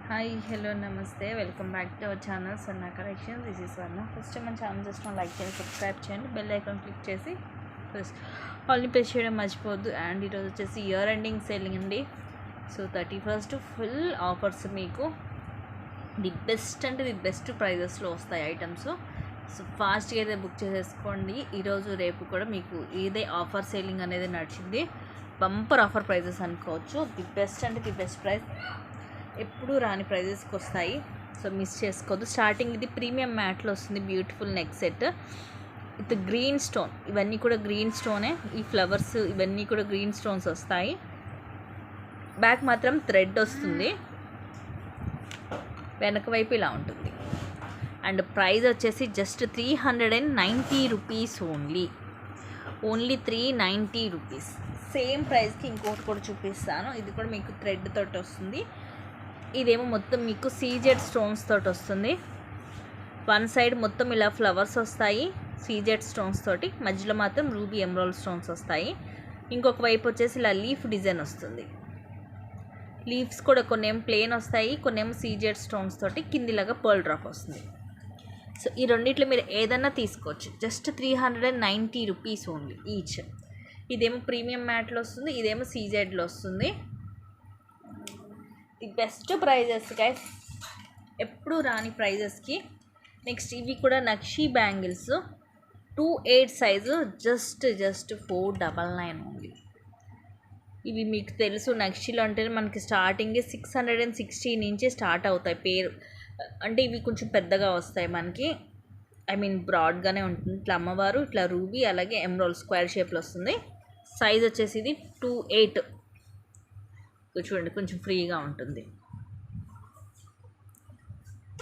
Hi hello నమస్తే welcome back to our channel Sanna collection. This is వర్ణ. First మన channel just like చేయండి, subscribe చేయండి, bell icon click చేసి first ఆల్ని press చేయడం మర్చిపోవద్దు. అండ్ ఈరోజు వచ్చేసి ఇయర్ ఎండింగ్ సేలింగ్ అండి. సో 31st ఫుల్ ఆఫర్స్ మీకు ది బెస్ట్ అంటే ది బెస్ట్ ప్రైజెస్లో వస్తాయి ఐటమ్స్. సో ఫాస్ట్గా అయితే బుక్ చేసేసుకోండి. ఈరోజు రేపు కూడా మీకు ఇదే ఆఫర్ సేలింగ్ అనేది నడిచింది. బంపర్ ఆఫర్ ప్రైజెస్ అనుకోవచ్చు. ది బెస్ట్ అంటే ది బెస్ట్ ప్రైస్, ఎప్పుడు రాని ప్రైజెస్కి వస్తాయి. సో మిస్ చేసుకోవద్దు. స్టార్టింగ్ ఇది ప్రీమియం మ్యాట్లో వస్తుంది. Beautiful neck set with green stone, ఇవన్నీ కూడా గ్రీన్ స్టోనే. ఈ ఫ్లవర్స్ ఇవన్నీ కూడా గ్రీన్ స్టోన్స్ వస్తాయి. బ్యాక్ మాత్రం థ్రెడ్ వస్తుంది, వెనక వైపు ఇలా ఉంటుంది. అండ్ ప్రైస్ వచ్చేసి just 390 rupees only 390 rupees. Same ప్రైస్కి ఇంకోటి కూడా చూపిస్తాను. ఇది కూడా మీకు థ్రెడ్ తోటి వస్తుంది. ఇదేమో మొత్తం మీకు సీజెడ్ స్టోన్స్ తోటి వస్తుంది. వన్ సైడ్ మొత్తం ఇలా ఫ్లవర్స్ వస్తాయి సీజెడ్ స్టోన్స్ తోటి, మధ్యలో మాత్రం రూబీ ఎమరాల్డ్ స్టోన్స్ వస్తాయి. ఇంకొక వైపు వచ్చేసి ఇలా లీఫ్ డిజైన్ వస్తుంది. లీవ్స్ కూడా కొన్ని ఏమో ప్లెయిన్ వస్తాయి, కొన్ని ఏమో సీజెడ్ స్టోన్స్ తోటి కిందిలాగా పర్ల్ డ్రాప్ వస్తుంది. సో ఈ రెండిట్లో మీరు ఏదన్నా తీసుకోవచ్చు. Just 390 rupees only each. ఇదేమో ప్రీమియం మ్యాట్లో వస్తుంది, ఇదేమో సీజెడ్లో వస్తుంది. ది బెస్ట్ ప్రైజెస్ గైస్, ఎప్పుడు రాని ప్రైజెస్కి. నెక్స్ట్ ఇవి కూడా nakshi bangles 2/8 size, just 499 only. ఇవి మీకు తెలుసు నక్షీలు అంటే మనకి స్టార్టింగే 660 నుంచి స్టార్ట్ అవుతాయి. పేరు అంటే ఇవి కొంచెం పెద్దగా వస్తాయి మనకి, బ్రాడ్గానే ఉంటుంది. ఇట్లా అమ్మవారు, ఇట్లా రూబీ, అలాగే ఎమరాల్డ్ స్క్వేర్ షేప్లో వస్తుంది. సైజ్ వచ్చేసి ఇది 2/8. చూడండి కొంచెం ఫ్రీగా ఉంటుంది.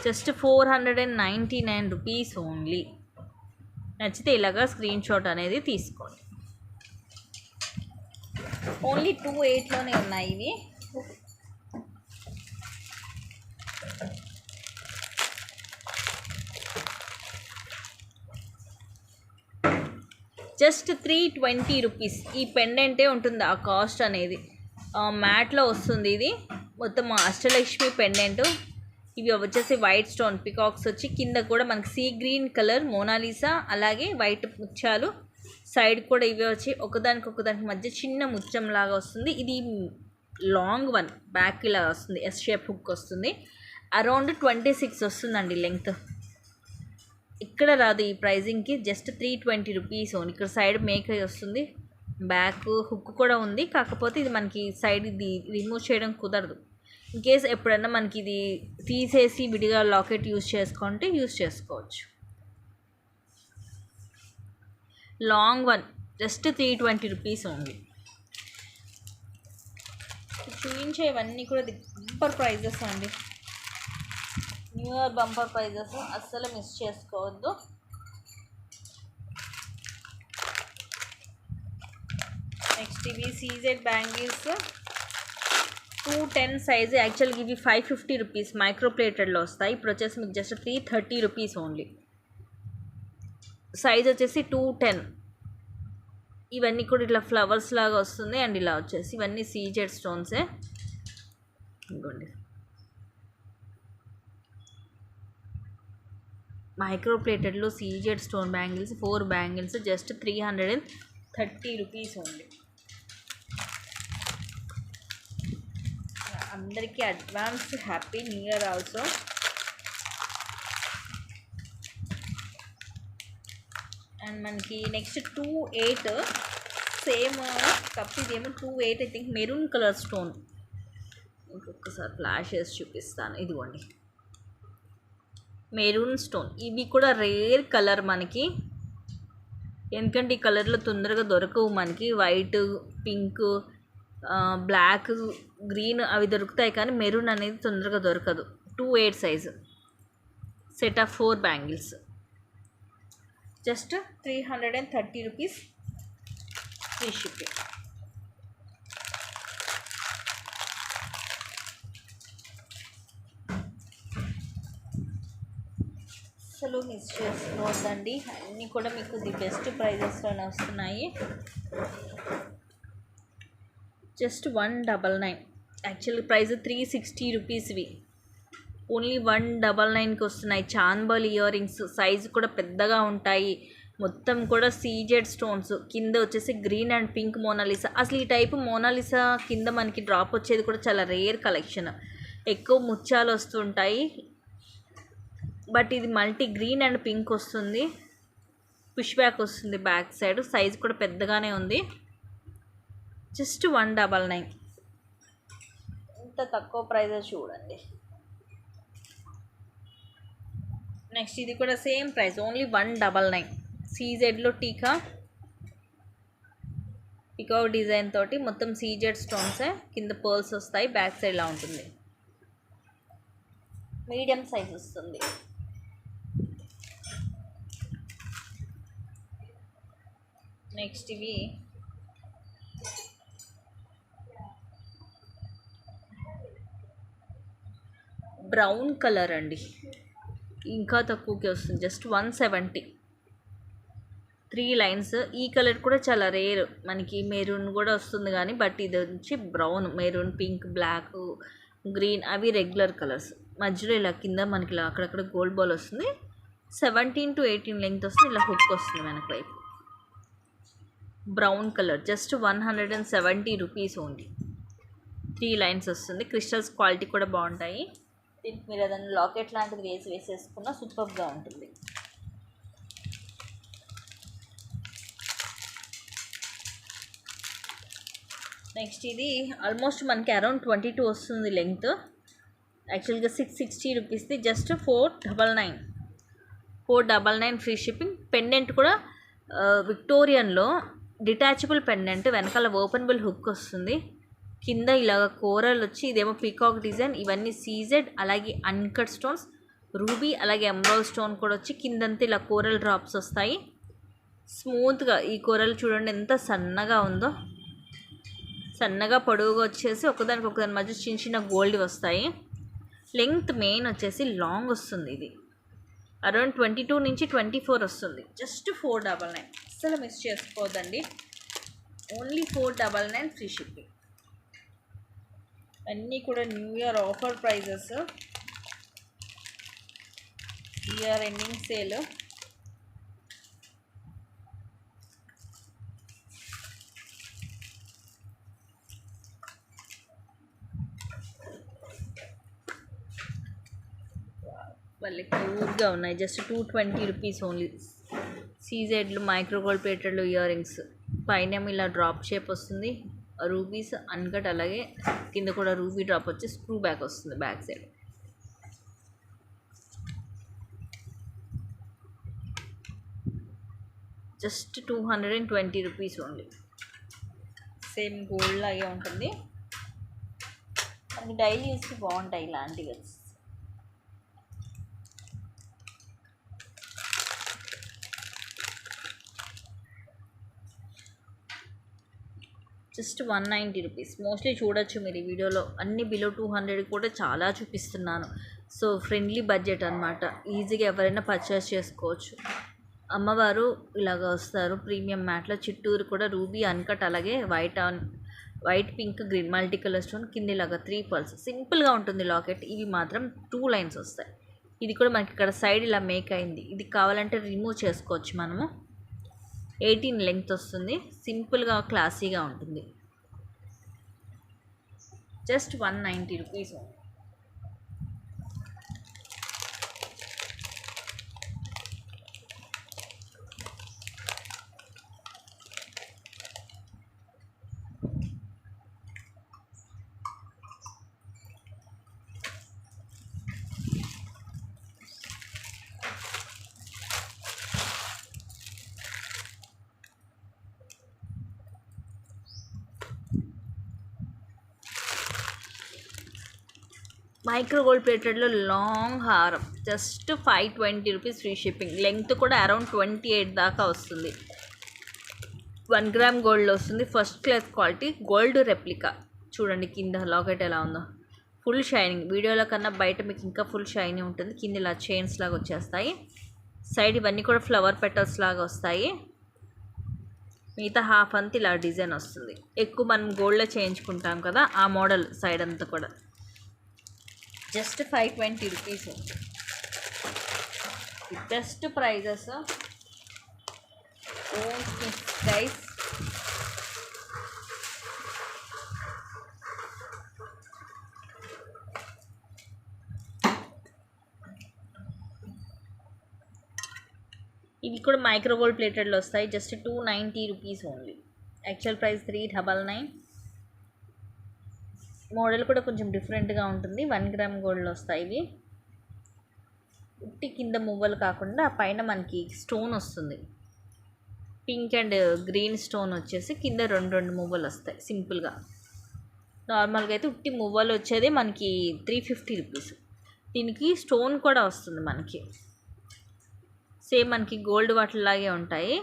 Just 499 rupees only. నచ్చితే ఇలాగా స్క్రీన్ షాట్ అనేది తీసుకోండి. ఓన్లీ 2/8లోనే ఉన్నాయి ఇవి. Just 320 rupees. ఈ పెండెంటే ఉంటుంది ఆ కాస్ట్ అనేది. మ్యాట్లో వస్తుంది. ఇది మొత్తం అష్టలక్ష్మి పెండెంట్. ఇవి వచ్చేసి వైట్ స్టోన్ పికాక్స్ వచ్చి, కింద కూడా మనకి సీ గ్రీన్ కలర్ మోనాలిసా, అలాగే వైట్ ముత్యాలు. సైడ్ కూడా ఇవి వచ్చి ఒకదానికి మధ్య చిన్న ముత్యం లాగా వస్తుంది. ఇది లాంగ్ వన్, బ్యాక్ ఇలా వస్తుంది, ఎస్ షేప్ హుక్ వస్తుంది. అరౌండ్ 26 వస్తుందండి లెంగ్త్. ఇక్కడ రాదు ఈ ప్రైజింగ్కి. Just 320 rupees only. ఇక్కడ సైడ్ మేక్ అయి వస్తుంది, బ్యాక్ హుక్ కూడా ఉంది. కాకపోతే ఇది మనకి సైడ్ ఇది రిమూవ్ చేయడం కుదరదు. ఇన్కేస్ ఎప్పుడన్నా మనకి ఇది తీసేసి విడిగా లాకెట్ యూజ్ చేసుకుంటే యూజ్ చేసుకోవచ్చు. Long one just 320 rupees only. చూపించేవన్నీ కూడా బంపర్ ప్రైజెస్ అండి. న్యూ ఇయర్ బంపర్ ప్రైజెస్, అస్సలు మిస్ చేసుకోవద్దు. నెక్స్ట్ ఇవి సీజెడ్ బ్యాంగిల్స్ 210 సైజు. యాక్చువల్గా ఇవి 550 రూపీస్ మైక్రో ప్లేటెడ్లో వస్తాయి. ఇప్పుడు వచ్చేసి మీకు జస్ట్ 330 రూపీస్ ఓన్లీ. సైజ్ వచ్చేసి 210. ఇవన్నీ కూడా ఇట్లా ఫ్లవర్స్ లాగా వస్తుంది. అండ్ ఇలా వచ్చేసి ఇవన్నీ సీజెడ్ స్టోన్సే. ఇంకోండి మైక్రో ప్లేటెడ్లో CZ stone bangles 4 bangles just 330 rupees only. అందరికీ advance happy new year also. And మనకి నెక్స్ట్ 2/8 సేమ్ కప్. ఇదేమో 2/8 I think maroon colour stone. ఇంకొకసారి ఫ్లాషెస్ చూపిస్తాను. ఇదిగోండి మెరూన్ స్టోన్. ఇవి కూడా రేర్ కలర్ మనకి, ఎందుకంటే ఈ కలర్లో తొందరగా దొరకవు మనకి. వైట్, పింక్, బ్లాక్, గ్రీన్ అవి దొరుకుతాయి, కానీ మెరూన్ అనేది తొందరగా దొరకదు. 2/8 size set of 4 bangles just 330 rupees free shipping. అసలు మిస్ చేసుకోవద్దండి. అన్నీ కూడా మీకు ది బెస్ట్ ప్రైజెస్లోనే వస్తున్నాయి. జస్ట్ 199. Actually price 360 రూపీస్వి. ఓన్లీ 199కి వస్తున్నాయి. చాన్బల్ ఇయర్ రింగ్స్ సైజు కూడా పెద్దగా ఉంటాయి. మొత్తం కూడా సీజెడ్ స్టోన్స్, కింద వచ్చేసి గ్రీన్ అండ్ పింక్ మోనాలిసా. అసలు ఈ టైపు మోనాలిసా కింద మనకి డ్రాప్ వచ్చేది కూడా చాలా రేర్ కలెక్షన్. ఎక్కువ ముత్యాలు వస్తుంటాయి, బట్ ఇది మల్టీ గ్రీన్ అండ్ పింక్ వస్తుంది. పుష్ బ్యాక్ వస్తుంది బ్యాక్ సైడ్. సైజ్ కూడా పెద్దగానే ఉంది. జస్ట్ 199. ఇంత తక్కువ ప్రైస్ చూడండి. నెక్స్ట్ ఇది కూడా సేమ్ ప్రైస్, ఓన్లీ 199. సీజెడ్లో పికో డిజైన్ తోటి మొత్తం సీజెడ్ స్టోన్సే. కింద పర్ల్స్ వస్తాయి. బ్యాక్ సైడ్ ఇలా ఉంటుంది. మీడియం సైజ్ వస్తుంది. నెక్స్ట్ ఇవి బ్రౌన్ కలర్ అండి, ఇంకా తక్కువకి వస్తుంది. జస్ట్ 170. 3 లైన్స్. ఈ కలర్ కూడా చాలా రేర్. మనకి మెరూన్ కూడా వస్తుంది కానీ, బట్ ఇది వచ్చి brown, maroon, pink, black, green అవి రెగ్యులర్ కలర్స్. మధ్యలో ఇలా కింద మనకి ఇలా అక్కడక్కడ గోల్డ్ బాల్ వస్తుంది. 17 to 18 లెంగ్త్ వస్తుంది. ఇలా హుక్ వస్తుంది వెనక వైపు. Brown colour just 170 rupees only. 3 lines వస్తుంది. క్రిస్టల్స్ క్వాలిటీ కూడా బాగుంటాయి. దీనికి మీరు ఏదైనా లాకెట్ లాంటిది వేసేసుకున్న సూపర్గా ఉంటుంది. నెక్స్ట్ ఇది ఆల్మోస్ట్ మనకి అరౌండ్ 22 వస్తుంది లెంగ్త్. యాక్చువల్గా 660 రూపీస్ది. జస్ట్ 499. 499 free shipping. పెండెంట్ కూడా విక్టోరియన్లో డిటాచబుల్ పెండెంట్, వెనకాల ఓపెనబుల్ హుక్ వస్తుంది. కింద ఇలాగ కోరల్ వచ్చి, ఇదేమో పీకాక్ డిజైన్. ఇవన్నీ సీజెడ్, అలాగే అన్కట్ స్టోన్స్, రూబీ, అలాగే ఎమరాల్డ్ స్టోన్ కూడా వచ్చి కిందంతా ఇలా కోరల్ డ్రాప్స్ వస్తాయి. స్మూత్గా ఈ కోరల్ చూడండి ఎంత సన్నగా ఉందో. సన్నగా పొడవుగా వచ్చేసి ఒకదానికి ఒకదాని మధ్య చిన్న చిన్న గోల్డ్ వస్తాయి. లెంగ్త్ మెయిన్ వచ్చేసి లాంగ్ వస్తుంది. ఇది అరౌండ్ 22 నుంచి 24 వస్తుంది. జస్ట్ 499. అస్సలు మిస్ చేసుకోవద్దండి. Only 499 free shipping. అన్నీ కూడా new year offer prizes. Year ending sale. వాళ్ళకి క్యూట్గా ఉన్నాయి. Just 220 rupees only. సీజెడ్లు, మైక్రో గోల్డ్ ప్లేటెడ్లు ఇయర్ రింగ్స్. పైన ఇలా డ్రాప్ షేప్ వస్తుంది. రూబీస్ అన్కట్, అలాగే కింద కూడా రూబీ డ్రాప్ వచ్చి స్క్రూ బ్యాక్ వస్తుంది back side. Just 220 rupees only. Same gold లాగే ఉంటుంది. మనకి డైలీ యూస్కి బాగుంటాయి ఇలాంటివి. Just 190 rupees. మోస్ట్లీ చూడొచ్చు మీరు ఈ వీడియోలో అన్ని బిలో 200 కూడా చాలా చూపిస్తున్నాను. సో ఫ్రెండ్లీ బడ్జెట్ అనమాట. ఈజీగా ఎవరైనా పర్చేస్ చేసుకోవచ్చు. అమ్మవారు ఇలాగ వస్తారు ప్రీమియం మ్యాట్లో. చిట్టూరు కూడా రూబీ అన్కట్, అలాగే white, pink, green multi colour stone. కింద ఇలాగా 3 పర్ల్స్. సింపుల్గా ఉంటుంది లాకెట్. ఇవి మాత్రం 2 లైన్స్ వస్తాయి. ఇది కూడా మనకి ఇక్కడ సైడ్ ఇలా మేక్ అయింది. ఇది కావాలంటే రిమూవ్ చేసుకోవచ్చు మనము. 18 లెంగ్త్ వస్తుంది. సింపుల్గా క్లాసీగా ఉంటుంది. Just 190 rupees. మైక్రో గోల్డ్ ప్లేటెడ్లో లాంగ్ హారం. Just 520 rupees free shipping. Length కూడా అరౌండ్ 28 దాకా వస్తుంది. 1 గ్రామ్ గోల్డ్లో వస్తుంది. First class quality gold replica. చూడండి కింద లాకెట్ ఎలా ఉందో. Full shining. వీడియోలో కన్నా బయట మీకు ఇంకా ఫుల్ షైనింగ్ ఉంటుంది. కింద ఇలా చైన్స్ లాగా వచ్చేస్తాయి. సైడ్ ఇవన్నీ కూడా ఫ్లవర్ పెటల్స్ లాగా వస్తాయి. మిగతా హాఫ్ అంతా ఇలా డిజైన్ వస్తుంది. ఎక్కువ మనం గోల్డ్లో చేయించుకుంటాం కదా, ఆ మోడల్ సైడ్ అంతా కూడా. Just 520 rupees. Best prices. Okay guys, ఇవి కూడా మైక్రో గోల్డ్ ప్లేటెడ్లో వస్తాయి. Just 290 rupees only. Actual price 399. Model కూడా కొంచెం డిఫరెంట్గా ఉంటుంది. 1 గ్రామ్ గోల్డ్లో వస్తాయి ఇవి. ఉట్టి కింద మువ్వలు కాకుండా పైన మనకి స్టోన్ వస్తుంది. పింక్ అండ్ గ్రీన్ స్టోన్ వచ్చేసి కింద రెండు మువ్వలు వస్తాయి సింపుల్గా. నార్మల్గా అయితే ఉట్టి మువ్వలు వచ్చేది మనకి 350 రూపీస్. దీనికి స్టోన్ కూడా వస్తుంది మనకి. సేమ్ మనకి గోల్డ్ వాటిలాగే ఉంటాయి.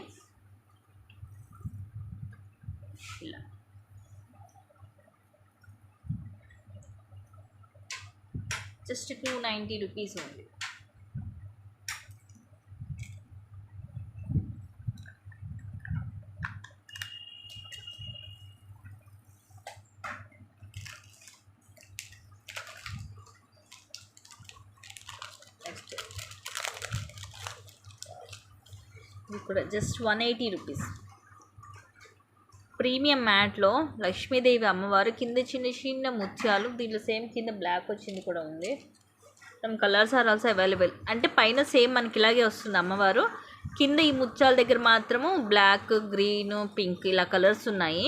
ఇలా జస్ట్ 290 రూపీస్ ఉంది. నెక్స్ట్ ఇది కూడా జస్ట్ 180 రూపీస్. ప్రీమియం మ్యాట్లో లక్ష్మీదేవి అమ్మవారు, కింద చిన్న చిన్న ముత్యాలు. దీంట్లో సేమ్ కింద బ్లాక్ వచ్చింది కూడా ఉంది. Some colours are also available. అంటే పైన సేమ్ మనకి ఇలాగే వస్తుంది అమ్మవారు, కింద ఈ ముత్యాల దగ్గర మాత్రము బ్లాక్, గ్రీన్, పింక్ ఇలా కలర్స్ ఉన్నాయి.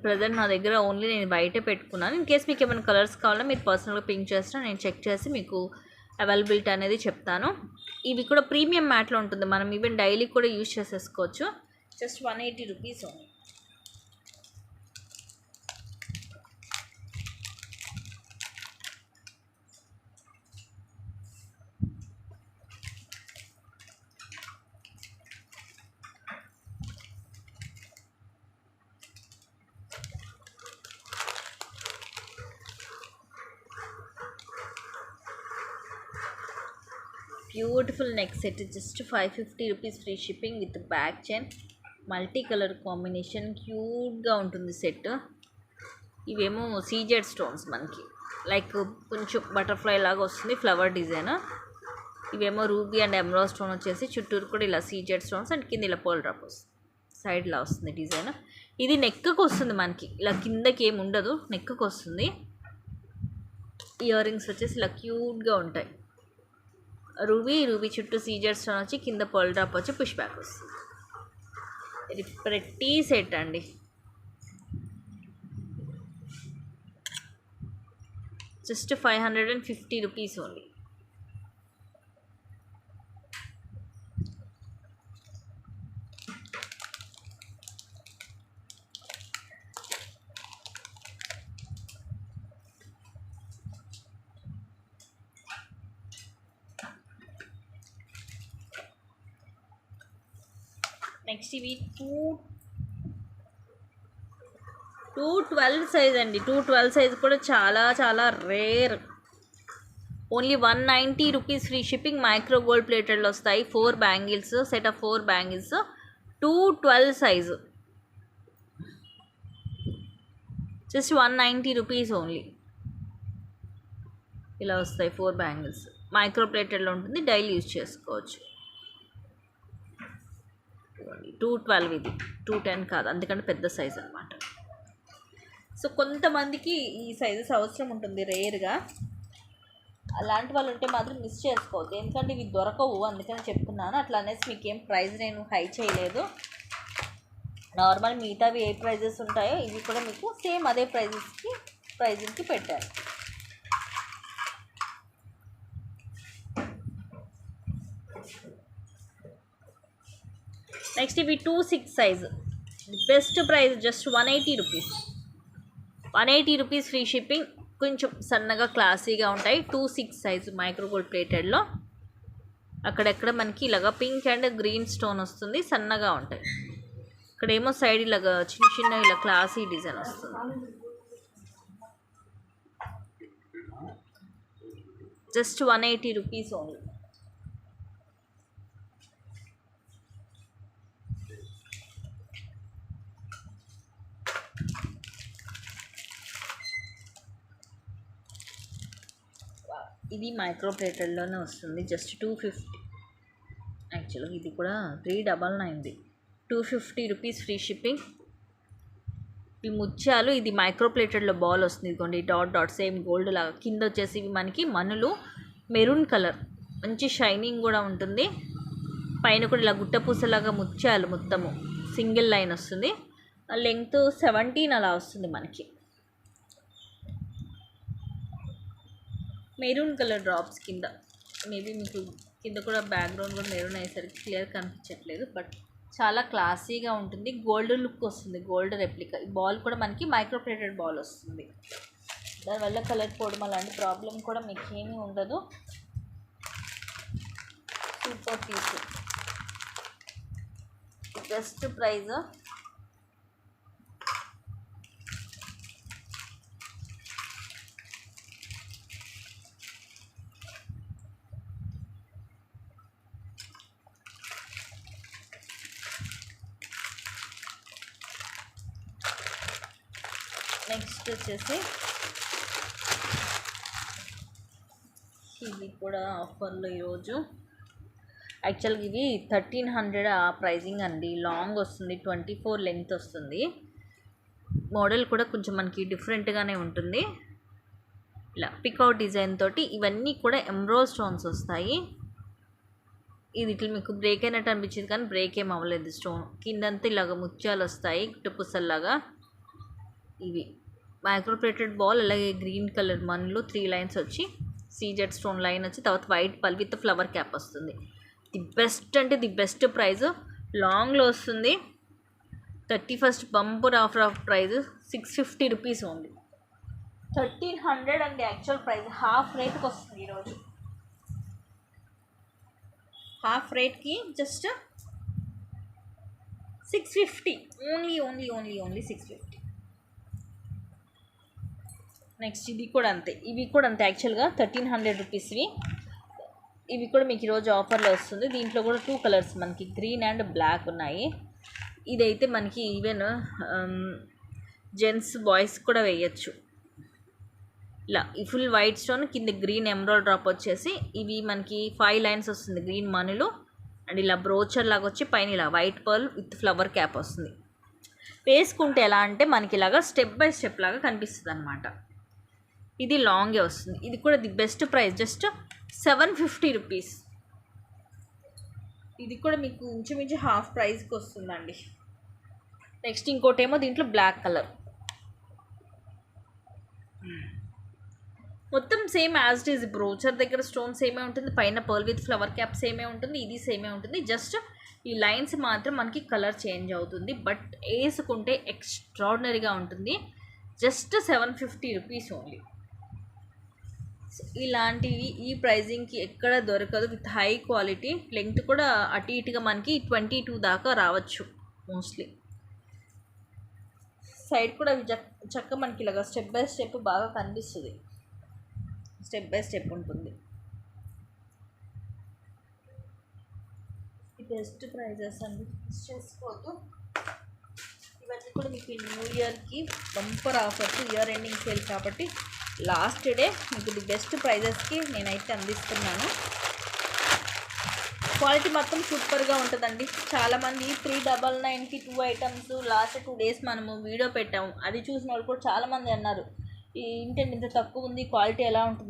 ప్రజెంట్ నా దగ్గర ఓన్లీ నేను బయటే పెట్టుకున్నాను. ఇన్ కేస్ మీకు ఏమైనా కలర్స్ కావాలా మీరు పర్సనల్గా పింక్ చేసినా నేను చెక్ చేసి మీకు అవైలబిలిటీ అనేది చెప్తాను. ఇవి కూడా ప్రీమియం మ్యాట్లో ఉంటుంది. మనం ఈవెన్ డైలీ కూడా యూజ్ చేసేసుకోవచ్చు. Just 180 rupees only. Beautiful neck set just 550 rupees free shipping with back chain. Multi colour combination క్యూట్గా ఉంటుంది సెట్. ఇవేమో సీజెడ్ స్టోన్స్ మనకి లైక్ కొంచెం బటర్ఫ్లై లాగా వస్తుంది ఫ్లవర్ డిజైన్. ఇవేమో రూబీ అండ్ ఎమరాల్డ్ స్టోన్ వచ్చేసి చుట్టూరు కూడా ఇలా సీజెడ్ స్టోన్స్ అండ్ కింద ఇలా పర్ల్ డ్రాప్ వస్తుంది. సైడ్లా వస్తుంది డిజైన్. ఇది నెక్కి వస్తుంది మనకి, ఇలా కిందకి ఏమి ఉండదు, నెక్కి వస్తుంది. ఇయర్ రింగ్స్ వచ్చేసి ఇలా క్యూట్గా ఉంటాయి. రూబీ చుట్టూ సీజెడ్ స్టోన్ వచ్చి కింద పర్ల్ డ్రాప్ వచ్చి పుష్ బ్యాక్ వస్తుంది. ఇది ప్రతి సెట్ అండి. Just 550 rupees only. నెక్స్ట్ ఇవి 212 సైజ్ అండి. 212 సైజ్ కూడా చాలా చాలా rare. Only 190 rupees free shipping. Micro gold ప్లేటెడ్లో వస్తాయి. 4 bangles, set of 4 bangles, 212 size. Just 190 rupees only. ఇలా వస్తాయి 4 బ్యాంగిల్స్. మైక్రో ప్లేటెడ్లో ఉంటుంది, డైలీ యూజ్ చేసుకోవచ్చు. 212 ఇది, 210 కాదు, అందుకంటే పెద్ద సైజ్ అనమాట. సో కొంతమందికి ఈ సైజెస్ అవసరం ఉంటుంది రేర్గా. అలాంటి వాళ్ళు ఉంటే మాత్రం మిస్ చేసుకోవద్దు, ఎందుకంటే ఇవి దొరకవు, అందుకని చెప్తున్నాను. అట్లా అనేసి మీకు ఏం ప్రైస్ నేను హై చేయలేదు. నార్మల్ మిగతావి ఏ ప్రైజెస్ ఉంటాయో ఇవి కూడా మీకు సేమ్ అదే ప్రైజింగ్కి పెట్టాను. నెక్స్ట్ ఇవి 26 size. Best price just 180 rupees. 180 rupees free shipping. కొంచెం సన్నగా క్లాసీగా ఉంటాయి. 26 సైజు మైక్రో గోల్డ్ ప్లేటెడ్లో. అక్కడెక్కడ మనకి ఇలాగా పింక్ అండ్ గ్రీన్ స్టోన్ వస్తుంది, సన్నగా ఉంటాయి. ఇక్కడేమో సైడ్ ఇలాగా చిన్న చిన్న ఇలా క్లాసీ డిజైన్ వస్తుంది. Just 180 rupees only. ఇది మైక్రో ప్లేటెడ్లోనే వస్తుంది, జస్ట్ 250. యాక్చువల్గా ఇది కూడా 399, 250 రూపీస్ ఫ్రీ షిప్పింగ్. ఈ ముత్యాలు, ఇది మైక్రో ప్లేటెడ్లో బాల్ వస్తుంది, ఇదిగోండి డాట్ డాట్ సేమ్ గోల్డ్ లాగా. కింద వచ్చేసి ఇవి మనకి మనులు మెరూన్ కలర్, మంచి షైనింగ్ కూడా ఉంటుంది. పైన కూడా ఇలా గుట్టపూసలాగా ముత్యాలు మొత్తము సింగిల్ లైన్ వస్తుంది. లెంగ్త్ 17 అలా వస్తుంది మనకి. మెరూన్ కలర్ డ్రాప్స్ కింద, మేబీ మీకు కింద కూడా బ్యాక్గ్రౌండ్ కూడా మెరూన్ అయ్యేసరికి క్లియర్ కనిపించట్లేదు, బట్ చాలా క్లాసీగా ఉంటుంది. గోల్డ్ లుక్ వస్తుంది, గోల్డ్ రెప్లికా. ఈ బాల్ కూడా మనకి మైక్రో ప్లేటెడ్ బాల్ వస్తుంది, దానివల్ల కలర్ పోవడం అలాంటి ప్రాబ్లం కూడా మీకు ఏమీ ఉండదు. Super piece, best price. Next వచ్చేసి ఇది కూడా ఆఫర్లో ఈరోజు. యాక్చువల్గా ఇవి 1300 ఆ ప్రైజింగ్ అండి. లాంగ్ వస్తుంది, 24 లెంగ్త్ వస్తుంది. మోడల్ కూడా కొంచెం మనకి డిఫరెంట్గానే ఉంటుంది. ఇలా పికౌట్ డిజైన్ తోటి ఇవన్నీ కూడా ఎమ్రోల్ స్టోన్స్ వస్తాయి. ఇది ఇట్లా మీకు బ్రేక్ అయినట్టు అనిపించింది కానీ బ్రేక్ ఏం అవ్వలేదు. స్టోన్ కిందంతా ఇలాగ ముత్యాలు వస్తాయి, పుసల్లాగా. ఇవి మైక్రో ప్లేటెడ్ బాల్, అలాగే గ్రీన్ కలర్ మన్లు 3 లైన్స్ వచ్చి సీజెడ్ స్టోన్ లైన్ వచ్చి, తర్వాత వైట్ పల్ విత్ ఫ్లవర్ క్యాప్ వస్తుంది. ది బెస్ట్ అంటే ది బెస్ట్ ప్రైజ్, లాంగ్లో వస్తుంది. 31st bumper offer praise 650 rupees only. 1300 అండి యాక్చువల్ ప్రైస్, హాఫ్ రేట్కి వస్తుంది ఈరోజు. హాఫ్ రేట్కి just 650 only only only only 650. Next ఇది కూడా అంతే, ఇవి కూడా అంతే. యాక్చువల్గా 1300 రూపీస్వి. ఇవి కూడా మీకు ఈరోజు ఆఫర్లో వస్తుంది. దీంట్లో కూడా 2 కలర్స్ మనకి గ్రీన్ అండ్ బ్లాక్ ఉన్నాయి. ఇదైతే మనకి ఈవెన్ జెంట్స్ బాయ్స్ కూడా వేయచ్చు. ఇలా ఈ ఫుల్ వైట్ స్టోన్ కింద గ్రీన్ ఎమరాల్డ్ డ్రాప్ వచ్చేసి, ఇవి మనకి 5 లైన్స్ వస్తుంది గ్రీన్ మనులు, అండ్ ఇలా బ్రోచర్ లాగా వచ్చి పైన ఇలా white pearl with flower cap వస్తుంది. వేసుకుంటే ఎలా అంటే మనకి ఇలాగా స్టెప్ బై స్టెప్ లాగా కనిపిస్తుంది అనమాట. ఇది లాంగే వస్తుంది. ఇది కూడా the best price, just 750 rupees. ఇది కూడా మీకు ఇంచుమించు హాఫ్ ప్రైస్కి వస్తుందండి. నెక్స్ట్ ఇంకోటేమో దీంట్లో బ్లాక్ కలర్, మొత్తం same as it is. Brochure దగ్గర స్టోన్ సేమే ఉంటుంది, పైన పర్ల్ విత్ ఫ్లవర్ క్యాప్ సేమే ఉంటుంది, ఇది సేమే ఉంటుంది. జస్ట్ ఈ లైన్స్ మాత్రం మనకి కలర్ చేంజ్ అవుతుంది, బట్ వేసుకుంటే ఎక్స్ట్రాడినరీగా ఉంటుంది. Just 750 rupees only. ఇలాంటివి ఈ ప్రైజింగ్కి ఎక్కడ దొరకదు, విత్ హై క్వాలిటీ. లెంగ్త్ కూడా అటు ఇటుగా మనకి 22 దాకా రావచ్చు మోస్ట్లీ. సైడ్ కూడా చక్క మనకి ఇలాగా స్టెప్ బై స్టెప్ బాగా కనిపిస్తుంది, స్టెప్ బై స్టెప్ ఉంటుంది. బెస్ట్ ప్రైజెస్ అండి, మిస్ చేసుకోవద్దు. ఇవన్నీ కూడా మీకు న్యూ ఇయర్కి bumper offers, year ending sale కాబట్టి లాస్ట్ డే మీకు ది బెస్ట్ ప్రైజెస్కి నేనైతే అందిస్తున్నాను. క్వాలిటీ మొత్తం సూపర్గా ఉంటుందండి. చాలామంది 399కి 2 ఐటమ్స్ లాస్ట్ 2 డేస్ మనము వీడియో పెట్టాము, అది చూసిన వాళ్ళు కూడా చాలామంది అన్నారు, ఏంటంటే ఇంత తక్కువ ఉంది, క్వాలిటీ ఎలా ఉంటుంది.